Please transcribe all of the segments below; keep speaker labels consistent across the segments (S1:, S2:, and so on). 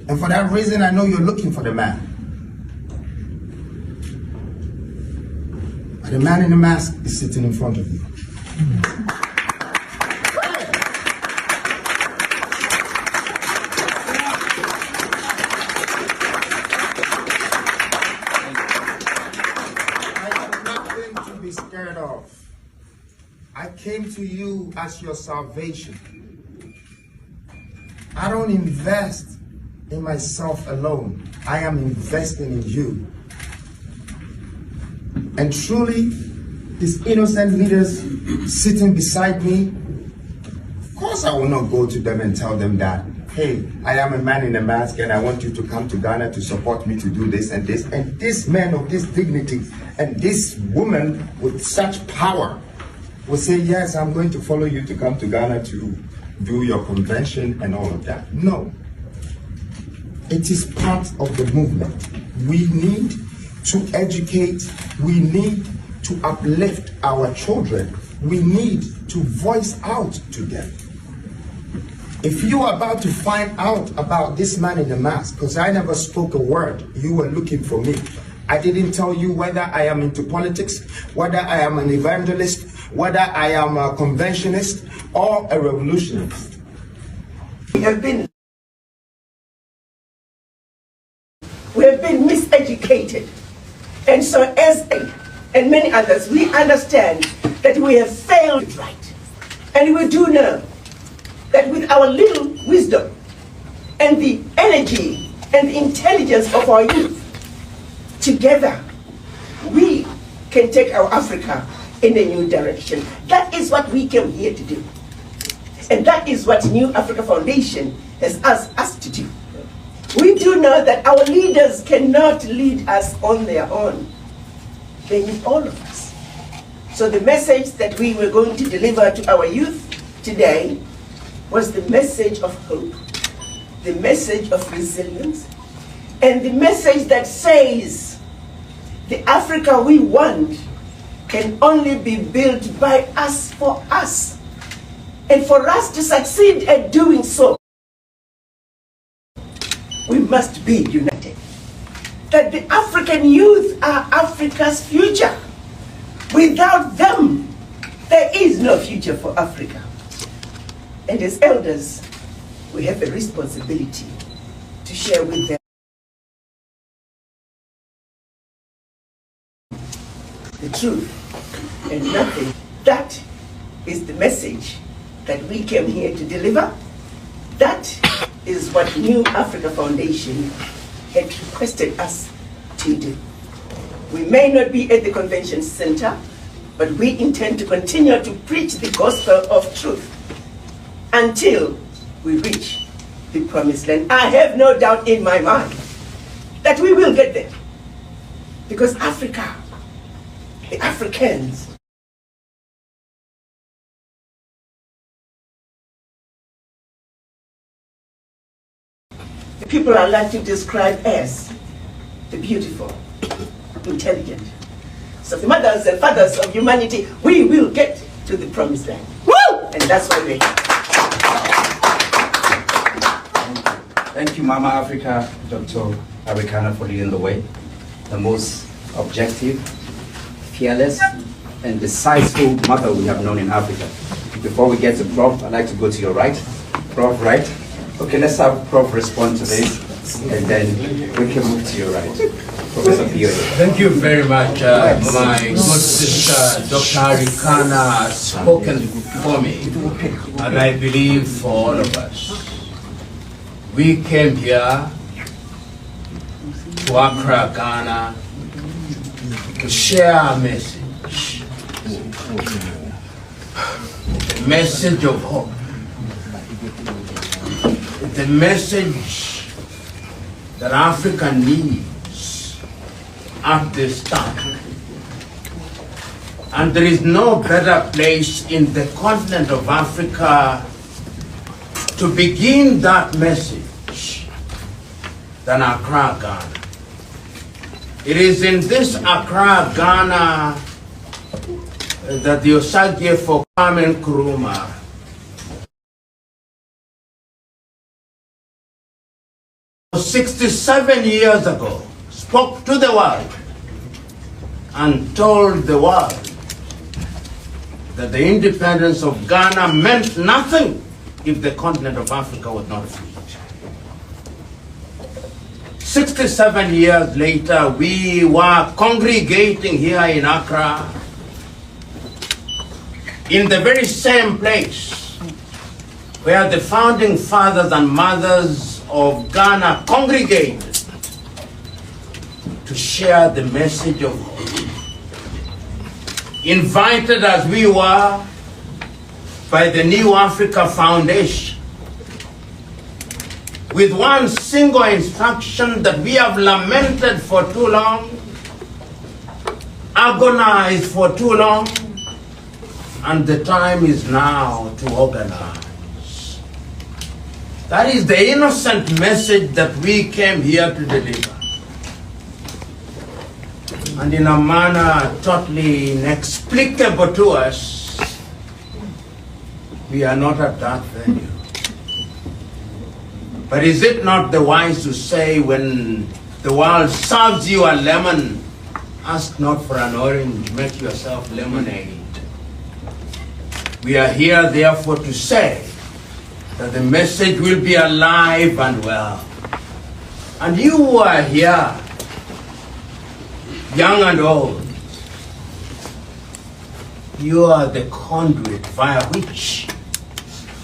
S1: And for that reason, I know you're looking for the man. But the man in the mask is sitting in front of you. Scared of. I came to you as your salvation. I don't invest in myself alone. I am investing in you. And truly, these innocent leaders sitting beside me, of course I will not go to them and tell them that, hey, I am a man in a mask and I want you to come to Ghana to support me to do this and this. And this man of this dignity and this woman with such power will say, yes, I'm going to follow you to come to Ghana to do your convention and all of that. No. It is part of the movement. We need to educate. We need to uplift our children. We need to voice out to them. If you are about to find out about this man in the mask, because I never spoke a word, you were looking for me. I didn't tell you whether I am into politics, whether I am an evangelist, whether I am a conventionist or a revolutionist.
S2: We have been miseducated. And so as and many others, we understand that we have failed right. And we do know that with our little wisdom and the energy and the intelligence of our youth, together we can take our Africa in a new direction. That is what we came here to do. And that is what New Africa Foundation has asked us to do. We do know that our leaders cannot lead us on their own. They need all of us. So the message that we were going to deliver to our youth today was the message of hope, the message of resilience, and the message that says the Africa we want can only be built by us for us. And for us to succeed at doing so, we must be united. That the African youth are Africa's future. Without them, there is no future for Africa. And as elders, we have a responsibility to share with them the truth and nothing. That is the message that we came here to deliver. That is what New Africa Foundation had requested us to do. We may not be at the convention center, but we intend to continue to preach the gospel of truth until we reach the promised land. I have no doubt in my mind that we will get there. Because Africa, the Africans, the people I like to describe as the beautiful, intelligent. So the mothers and fathers of humanity, we will get to the promised land. Woo! And that's why we're here.
S3: Thank you, Mama Africa, Dr. Agradaa, for leading the way. The most objective, fearless, and decisive mother we have known in Africa. Before we get to Prof, I'd like to go to your right. Prof, right? Okay, let's have Prof respond to this, and then we can move to your right. Professor Pio.
S4: Thank you very much. My good sister, Dr. Agradaa, has spoken for me, and I believe for all of us. We came here to Accra, Ghana, to share our message. The message of hope. The message that Africa needs at this time. And there is no better place in the continent of Africa to begin that message than Accra, Ghana. It is in this Accra, Ghana that the Osage for Kwame Nkrumah 67 years ago, spoke to the world and told the world that the independence of Ghana meant nothing if the continent of Africa was not free. 67 years later, we were congregating here in Accra, in the very same place where the founding fathers and mothers of Ghana congregated to share the message of hope. Invited as we were by the New Africa Foundation, with one single instruction that we have lamented for too long, agonized for too long, and the time is now to organize. That is the innocent message that we came here to deliver. And in a manner totally inexplicable to us, we are not at that venue. But is it not the wise to say, when the world serves you a lemon, ask not for an orange, make yourself lemonade? We are here therefore to say that the message will be alive and well. And you who are here, young and old, you are the conduit via which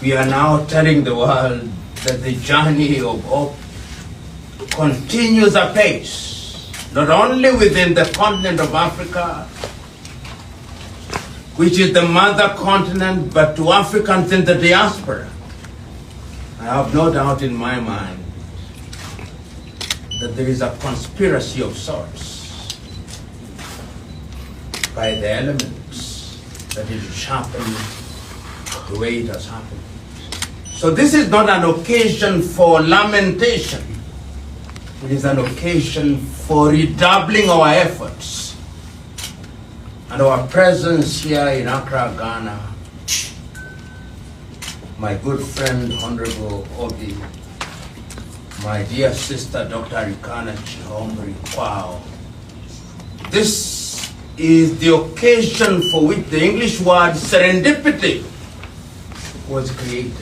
S4: we are now telling the world that the journey of hope continues apace, not only within the continent of Africa, which is the mother continent, but to Africans in the diaspora. I have no doubt in my mind that there is a conspiracy of sorts by the elements that it has happened the way it has happened. So this is not an occasion for lamentation. It is an occasion for redoubling our efforts. And our presence here in Accra, Ghana, my good friend, Honorable Obi, my dear sister, Dr. Rikana Chihomri Kwao. This is the occasion for which the English word serendipity was created.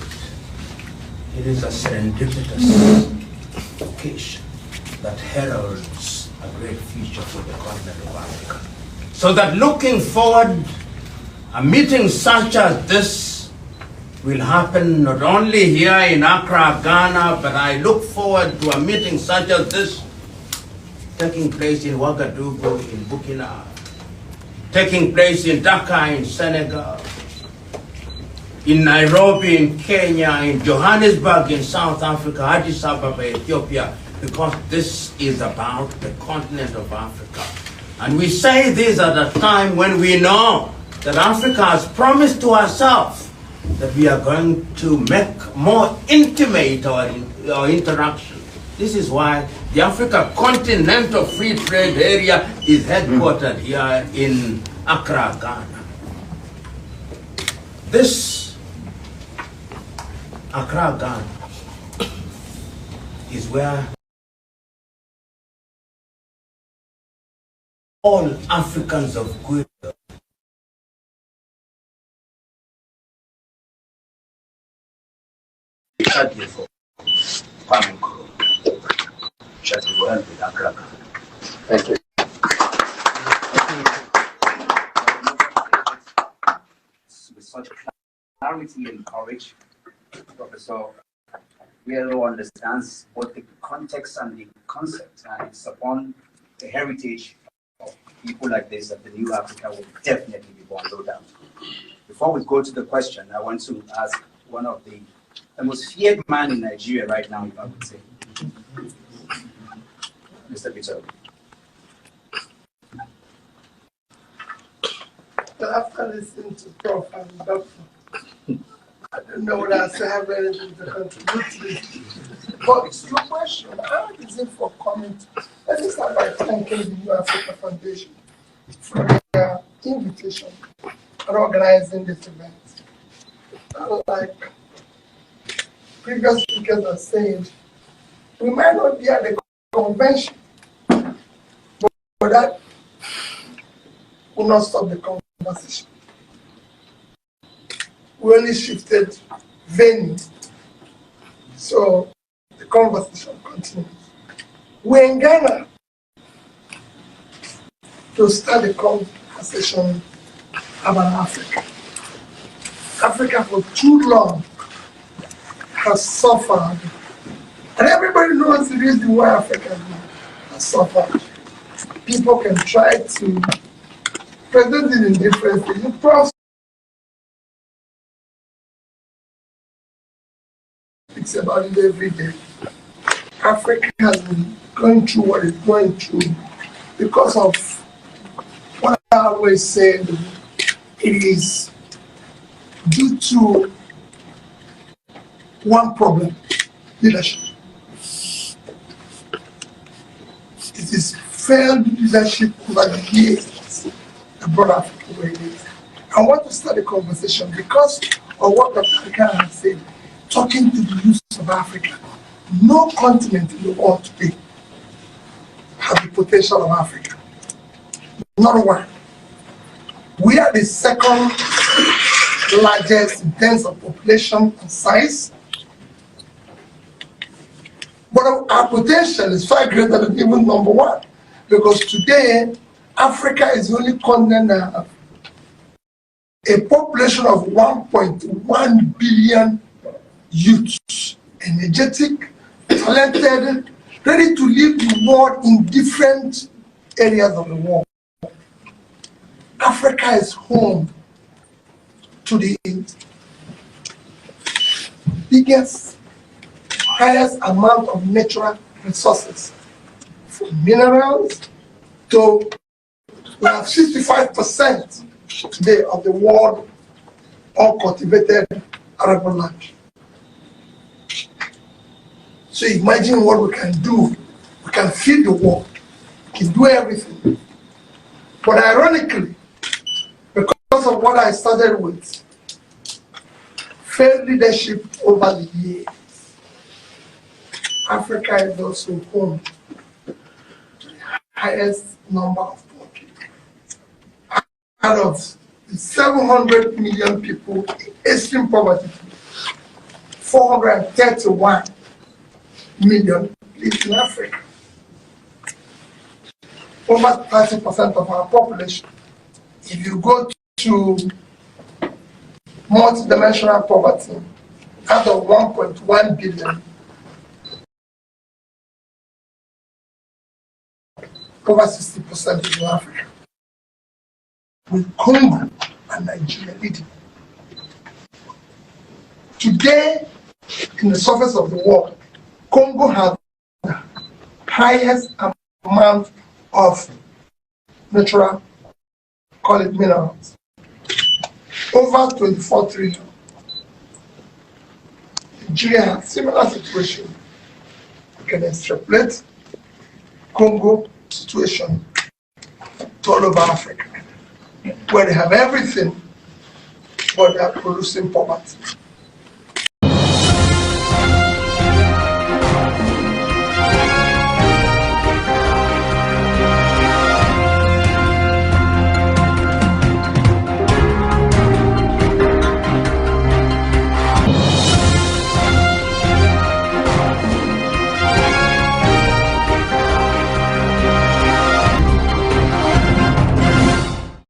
S4: It is a serendipitous occasion that heralds a great future for the continent of Africa. So that looking forward, a meeting such as this will happen not only here in Accra, Ghana, but I look forward to a meeting such as this taking place in Ouagadougou, in Burkina, taking place in Dakar, in Senegal, in Nairobi, in Kenya, in Johannesburg, in South Africa, Addis Ababa, Ethiopia, because this is about the continent of Africa. And we say this at a time when we know that Africa has promised to herself that we are going to make more intimate our interaction. This is why the Africa Continental Free Trade Area is headquartered here in Accra, Ghana. This Accra, Ghana is where all Africans of good
S3: Thank you. With such clarity and courage, Professor really understands both the context and the concept, and it's upon the heritage of people like this that the new Africa will definitely be born, no doubt. Before we go to the question, I want to ask one of the most feared man in Nigeria right now, if I would say, Mr. Peter.
S5: After listening to Prof and Dr., I don't know what I still have anything to contribute to this. But it's your question. How is it for comment? Let me start by thanking the New Africa Foundation for their invitation and organizing this event. Like previous speakers are saying, We might not be at the convention, but that will not stop the conversation. We only shifted venue, so the conversation continues. We're in Ghana to start the conversation about Africa. Africa for too long has suffered, and everybody knows the reason why Africa has suffered. People can try to present it in different things. The process speaks about it every day. Africa has been going through what it's going through because of what I always say, it is due to one problem: leadership. It is failed leadership over the years that brought Africa where it is. I want to start a conversation because of what Dr. Khan has said, talking to the youth of Africa. No continent in the world today has the potential of Africa. Not one. We are the second largest in terms of population and size, but our potential is far greater than even number one, because today Africa is the only continent that has a population of 1.1 billion youths, energetic, talented, ready to lead the world in different areas of the world. Africa is home to the biggest, highest amount of natural resources, from minerals to, we have 65% today of the world uncultivated arable land. So imagine what we can do. We can feed the world, we can do everything. But ironically, because of what I started with, failed leadership over the years, Africa is also home to the highest number of poor people. Out of the 700 million people in extreme poverty, 431 million live in Africa. Over 30% of our population. If you go to multidimensional poverty, out of 1.1 billion, over 60% is in Africa, with Congo and Nigeria leading. Today, in the surface of the world, Congo has the highest amount of natural, call it minerals, over 24 trillion. Nigeria has similar situation. You can extrapolate Congo situation to all over Africa, where they have everything, but they are producing poverty.